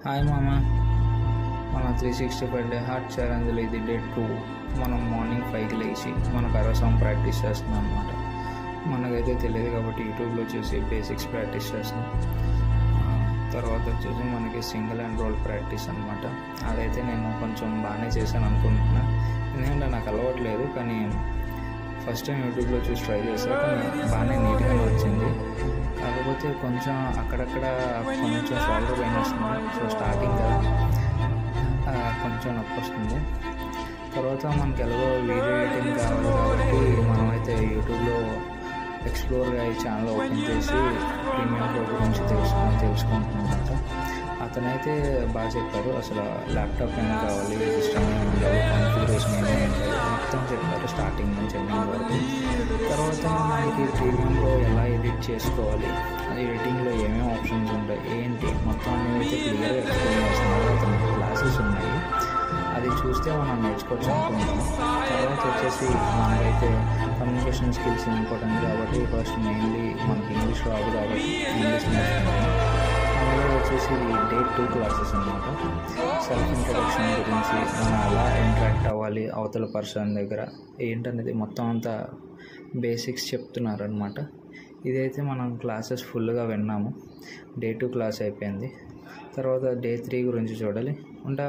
Hi మామ, మన 365 day heart ఛాలెంజ్లో ఇది డే 2. మనం మార్నింగ్ 5కి లేచి మన కర్ర సాంగ్ ప్రాక్టీస్ చేస్తున్నాం అనమాట. మనకైతే తెలియదు కాబట్టి యూట్యూబ్లో చూసి బేసిక్స్ ప్రాక్టీస్ చేస్తాం. తర్వాత వచ్చేసి మనకి సింగిల్ అండ్ రోల్ ప్రాక్టీస్ అనమాట. అదైతే నేను కొంచెం బాగానే చేశాను అనుకుంటున్నా, ఎందుకంటే నాకు అలవాట్లేదు. కానీ ఫస్ట్ టైం యూట్యూబ్లో చూసి ట్రై చేశాను, కానీ బాగానే నీట్గా వచ్చింది. కాకపోతే కొంచెం అక్కడక్కడ కొంచెం షోల్డర్ పెయిన్ వస్తుంది. సో స్టార్టింగ్ కదా కొంచెం నొప్పి వస్తుంది. తర్వాత మనకి ఎలాగో వీడియో ఎడిటింగ్ కావాలి కాబట్టి మనమైతే యూట్యూబ్లో ఎక్స్ప్లోర్గా ఈ ఛానల్ ఓపెన్ చేసి ప్రీమియం ప్రో గురించి తెలుసుకుంటున్నాం అనమాట. అతనైతే బాగా చెప్పారు. అసలు ల్యాప్టాప్ ఏమి కావాలి, సిస్టమ్ ఏమి ఉండాలి, కాన్ఫిగరేషన్ ఏమి ఉండాలి మొత్తం చెప్పారు స్టార్టింగ్ నుంచి ఎండింగ్ వరకు. తర్వాత మనకి ప్రీమియంలో ఎలా ఎడిట్ చేసుకోవాలి, అది ఎడిటింగ్లో ఏమేమి ఆప్షన్స్ ఉంటాయి ఏంటి మొత్తం అయితే క్లియర్గా ఎక్స్ప్లెయిన్ చేస్తున్నారు. అతని క్లాసెస్ ఉన్నాయి, అది చూస్తే మనం నేర్చుకోవచ్చు అనుకుంటాం. తర్వాత వచ్చేసి మనకైతే కమ్యూనికేషన్ స్కిల్స్ ఇంపార్టెంట్ కాబట్టి ఫస్ట్ మెయిన్లీ మనకి ఇంగ్లీష్ రాదు కాబట్టి ఇంగ్లీష్ నేర్చుకుంటాం. అలాగే వచ్చేసి డే 2 క్లాసెస్ అనమాట. సెల్ఫ్ ఇంట్రడక్షన్ గురించి మనం ఎలా ఇంటరాక్ట్ అవ్వాలి అవతల పర్సన్ దగ్గర ఏంటనేది మొత్తం అంతా బేసిక్స్ చెప్తున్నారు అనమాట. ఇదైతే మనం క్లాసెస్ ఫుల్గా విన్నాము. డే 2 క్లాస్ అయిపోయింది. తర్వాత డే 3 గురించి చూడాలి ఉంటా.